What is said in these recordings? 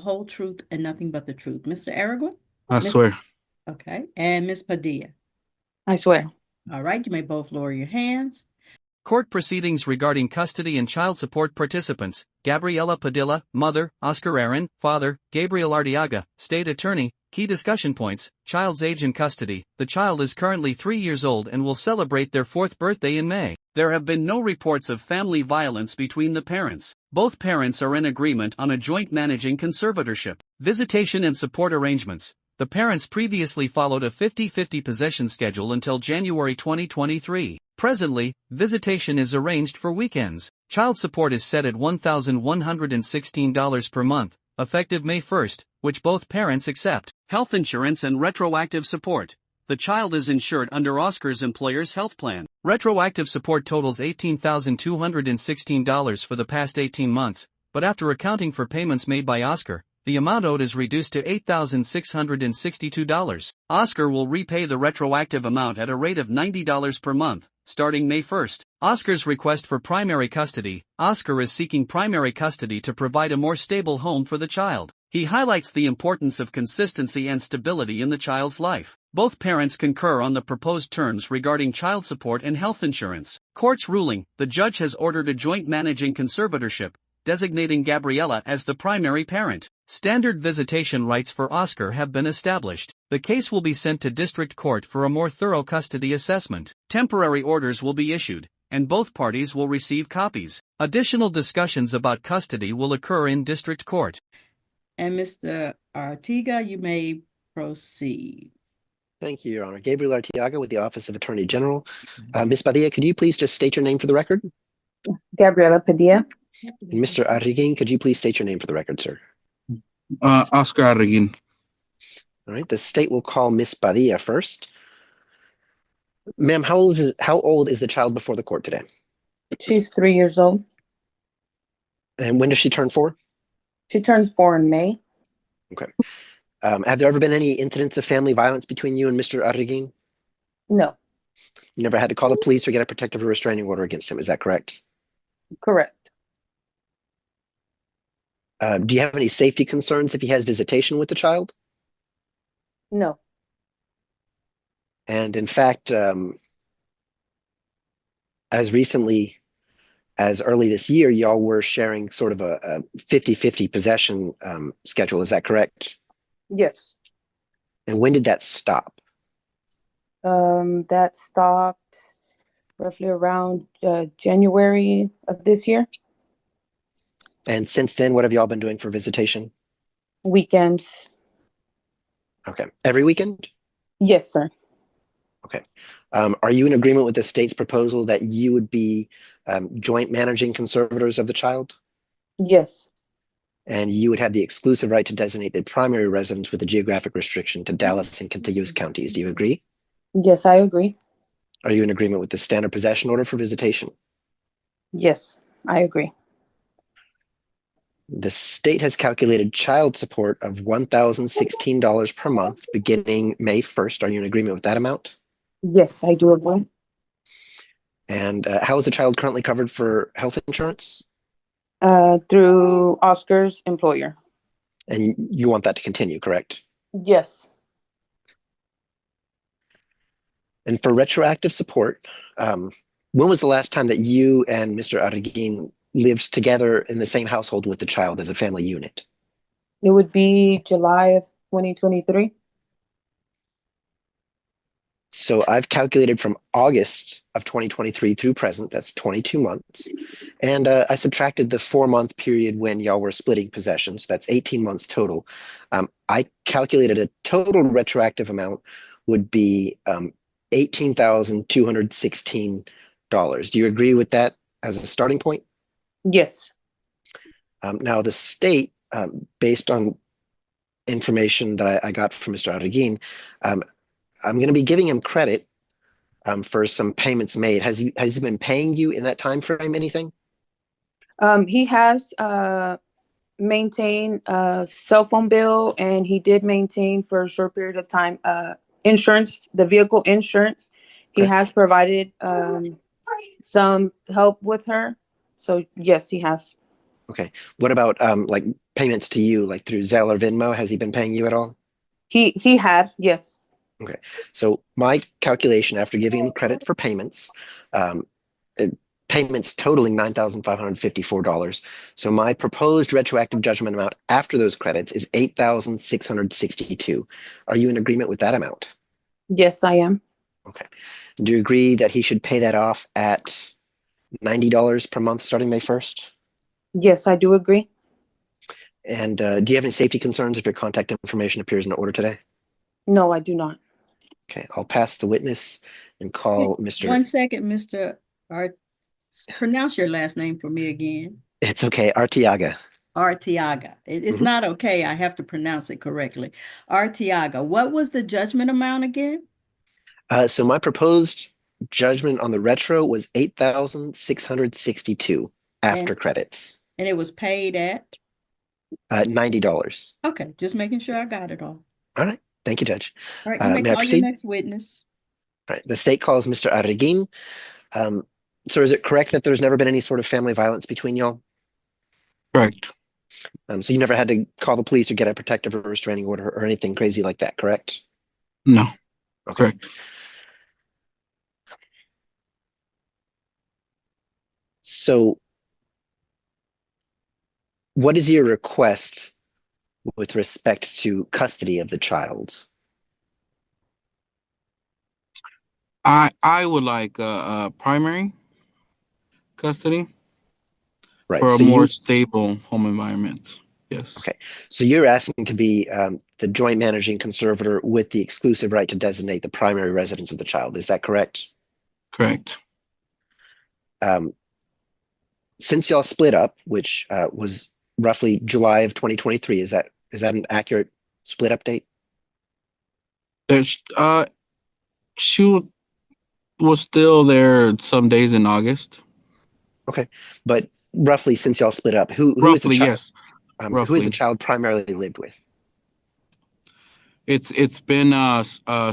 whole truth, and nothing but the truth. Mr. Aragón? I Miss, swear. okay. And Miss Padilla? I swear. All right, you may both lower your hands. Court proceedings regarding custody and child support participants: Gabriella Padilla, mother; Oscar Arin, father; Gabriel Artiaga, state attorney. Key discussion points: child's age and custody. The child is currently 3 years old and will celebrate their 4th birthday in May. There have been no reports of family violence between the parents. Both parents are in agreement on a joint managing conservatorship. Visitation and support arrangements. The parents previously followed a 50-50 possession schedule until January 2023. Presently, visitation is arranged for weekends. Child support is set at $1,116 per month, effective May 1st, which both parents accept. Health insurance and retroactive support. The child is insured under Oscar's employer's health plan. Retroactive support totals $18,216 for the past 18 months, but after accounting for payments made by Oscar, the amount owed is reduced to $8,662. Oscar will repay the retroactive amount at a rate of $90 per month, starting May 1st. Oscar's request for primary custody. Oscar is seeking primary custody to provide a more stable home for the child. He highlights the importance of consistency and stability in the child's life. Both parents concur on the proposed terms regarding child support and health insurance. Court's ruling: the judge has ordered a joint managing conservatorship, designating Gabriella as the primary parent. Standard visitation rights for Oscar have been established. The case will be sent to district court for a more thorough custody assessment. Temporary orders will be issued, and both parties will receive copies. Additional discussions about custody will occur in district court. And Mr. Artiga, you may proceed. Thank you, Your Honor. Gabriel Artiaga with the Office of Attorney General. Ms. Padilla, could you please just state your name for the record? Gabriella Padilla. And Mr. Arin, could you please state your name for the record, sir? Oscar Arin. All right, the state will call Ms. Padilla first. Ma'am, how old is the child before the court today? She's 3 years old. And when does she turn 4? She turns 4 in May. Okay. Have there ever been any incidents of family violence between you and Mr. Arin? No. You never had to call the police or get a protective or restraining order against him, is that correct? Correct. Do you have any safety concerns if he has visitation with the child? No. And in fact, as recently as early this year, y'all were sharing sort of a 50-50 possession schedule, is that correct? Yes. And when did that stop? That stopped roughly around January of this year. And since then, what have y'all been doing for visitation? Weekends. Okay. Every weekend? Yes, sir. Okay. Are you in agreement with the state's proposal that you would be joint managing conservators of the child? Yes. And you would have the exclusive right to designate the primary residence with a geographic restriction to Dallas and contiguous counties. Do you agree? Yes, I agree. Are you in agreement with the standard possession order for visitation? Yes, I agree. The state has calculated child support of $1,016 per month beginning May 1st. Are you in agreement with that amount? Yes, I do agree. And how is the child currently covered for health insurance? Through Oscar's employer. And you want that to continue, correct? Yes. And for retroactive support, when was the last time that you and Mr. Arin lived together in the same household with the child as a family unit? It would be July of 2023. So I've calculated from August of 2023 through present, that's 22 months. And I subtracted the 4-month period when y'all were splitting possessions. That's 18 months total. I calculated a total retroactive amount would be $18,216. Do you agree with that as a starting point? Yes. Now the state, based on information that I got from Mr. Arin, I'm going to be giving him credit for some payments made. Has he been paying you in that time frame anything? He has maintained a cell phone bill, and he did maintain for a short period of time insurance, the vehicle insurance. He Okay. has provided some help with her. So yes, he has. Okay. What about like payments to you, like through Zelle or Venmo? Has he been paying you at all? He had, yes. Okay. So my calculation after giving him credit for payments, um, payments totaling $9,554. So my proposed retroactive judgment amount after those credits is $8,662. Are you in agreement with that amount? Yes, I am. Okay. Do you agree that he should pay that off at $90 per month starting May 1st? Yes, I do agree. And do you have any safety concerns if your contact information appears in the order today? No, I do not. Okay, I'll pass the witness and call Mr. 1 second, Mr. Art, pronounce your last name for me again. It's okay, Artiaga. Artiaga. It's Mhm. not okay. I have to pronounce it correctly. Artiaga. What was the judgment amount again? So my proposed judgment on the retro was $8,662 after And, credits. and it was paid at? $90. Okay, just making sure I got it all. All right. Thank you, Judge. All right, you may May I call your proceed? next witness. All right. The state calls Mr. Arin. So is it correct that there's never been any sort of family violence between y'all? Correct. So you never had to call the police or get a protective or restraining order or anything crazy like that, correct? No. Okay. Correct. So what is your request with respect to custody of the child? I would like primary custody Right. for a So more you stable home environment. Yes. okay. So you're asking to be the joint managing conservator with the exclusive right to designate the primary residence of the child. Is that correct? Correct. Since y'all split up, which was roughly July of 2023, is that an accurate split up date? There's she was still there some days in August. Okay, but roughly since y'all split up, who is the Roughly, child? yes. Who is the Roughly. child primarily lived with? It's been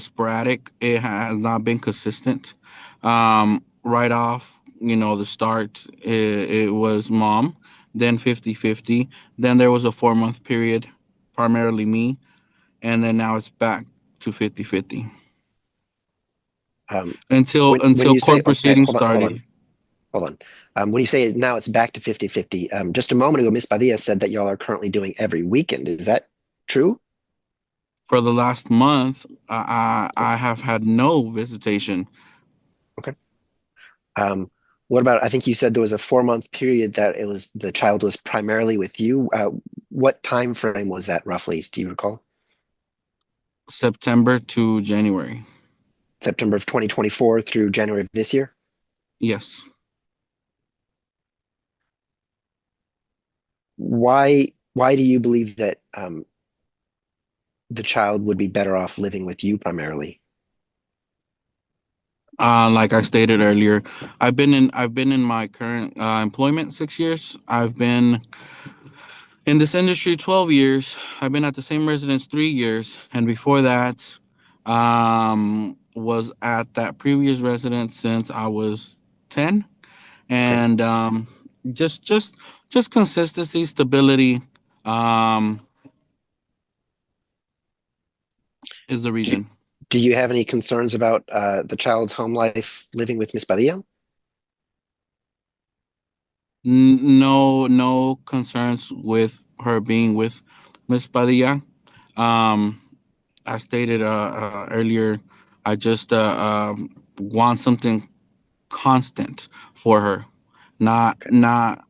sporadic. It has not been consistent. Right off, the start, it was mom, then 50-50. Then there was a 4-month period, primarily me, and then now it's back to 50-50 until When you say court okay, proceedings hold on, started. When you say now it's back to 50-50, just a moment ago, Miss Padilla said that y'all are currently doing every weekend. Is that true? For the last month, I have had no visitation. Okay. What about, I think you said there was a 4-month period that the child was primarily with you. What time frame was that roughly? Do you recall? September to January. September of 2024 through January of this year? Yes. Why do you believe that the child would be better off living with you primarily? Like I stated earlier, I've been in my current employment 6 years. I've been in this industry 12 years. I've been at the same residence 3 years, and before that, was at that previous residence since I was 10. And just consistency, stability, is the Do, reason. do you have any concerns about the child's home life living with Miss Padilla? No concerns with her being with Miss Padilla. Um, I stated earlier, I just want something constant for her, not Okay. not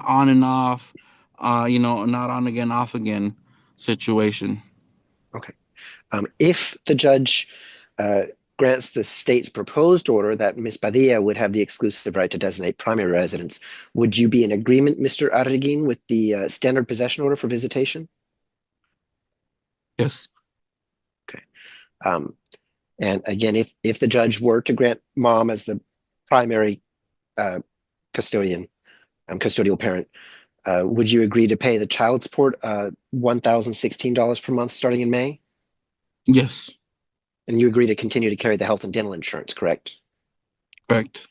on and off, not on again, off again situation. Okay. If the judge grants the state's proposed order that Miss Padilla would have the exclusive right to designate primary residence, would you be in agreement, Mr. Arreguin, with the standard possession order for visitation? Yes. Okay. And again, if the judge were to grant mom as the primary custodial parent, would you agree to pay the child support $1,016 per month starting in May? Yes. And you agree to continue to carry the health and dental insurance, correct? Correct.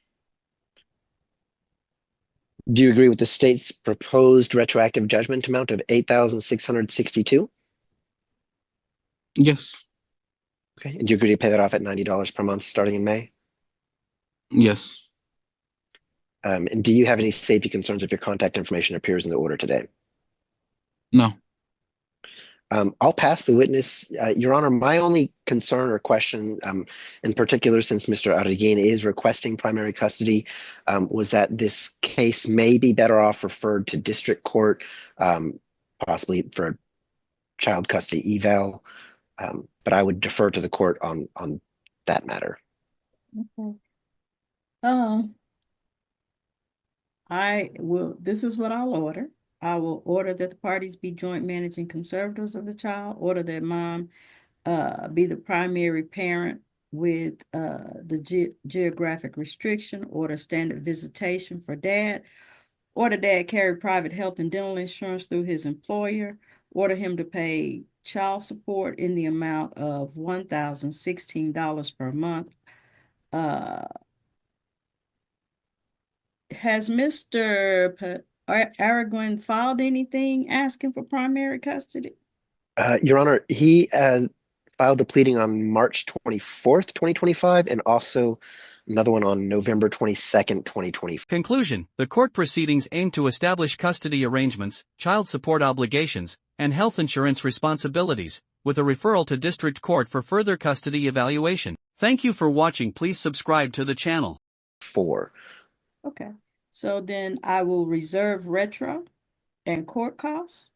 Do you agree with the state's proposed retroactive judgment amount of $8,662? Yes. Okay. And do you agree to pay that off at $90 per month starting in May? Yes. And do you have any safety concerns if your contact information appears in the order today? No. I'll pass the witness. Your Honor, my only concern or question, in particular, since Mr. Arin is requesting primary custody, was that this case may be better off referred to district court, possibly for a child custody eval. But I would defer to the court on that matter. Okay. This is what I'll order. I will order that the parties be joint managing conservators of the child, order that mom be the primary parent with the geographic restriction, order standard visitation for dad, order dad carry private health and dental insurance through his employer, order him to pay child support in the amount of $1,016 per month. Has Mr. Araguen filed anything asking for primary custody? Your Honor, he filed the pleading on March 24th, 2025, and also another one on November 22nd, 2025. Conclusion: the court proceedings aim to establish custody arrangements, child support obligations, and health insurance responsibilities, with a referral to district court for further custody evaluation. Thank you for watching. Please subscribe to the channel. 4. Okay, so then I will reserve retro and court costs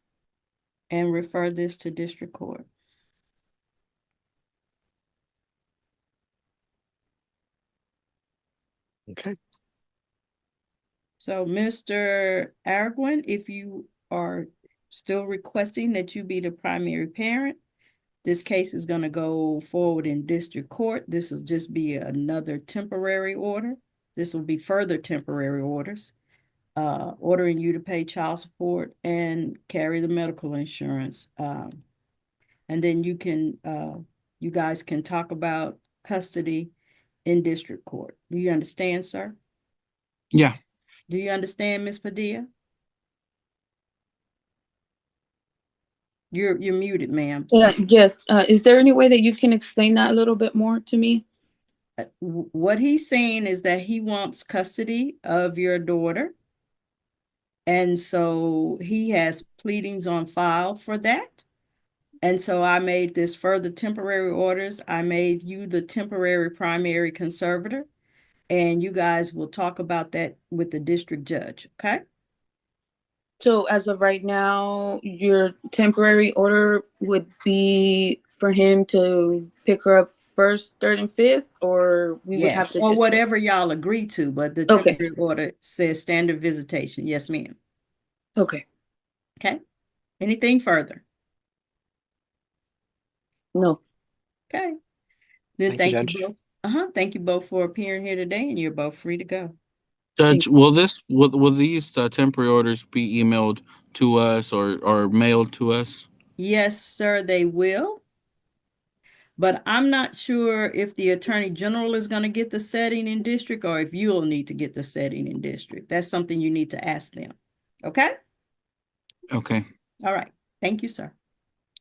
and refer this to district court. Okay. So Mr. Araguen, if you are still requesting that you be the primary parent, this case is going to go forward in district court. This will just be another temporary order. This will be further temporary orders, ordering you to pay child support and carry the medical insurance. And then you guys can talk about custody in district court. Do you understand, sir? Yeah. Do you understand, Ms. Padilla? You're muted, ma'am. Yeah, yes. Is there any way that you can explain that a little bit more to me? What he's saying is that he wants custody of your daughter. And so he has pleadings on file for that. And so I made this further temporary orders. I made you the temporary primary conservator. And you guys will talk about that with the district judge, okay? So as of right now, your temporary order would be for him to pick her up first, third, and fifth, or we would have Yes, to or just... whatever y'all agree to, but the Okay. temporary order says standard visitation. Yes, ma'am. Okay. Okay. Anything further? No. Okay. Then Thank you, thank you Judge. both. Thank you both for appearing here today, and you're both free to go. Judge, will these temporary orders be emailed to us or mailed to us? Yes, sir, they will. But I'm not sure if the Attorney General is going to get the setting in district or if you'll need to get the setting in district. That's something you need to ask them. Okay? Okay. All right. Thank you, sir.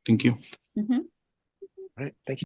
Thank you. Mm-hmm. All right. Thank you.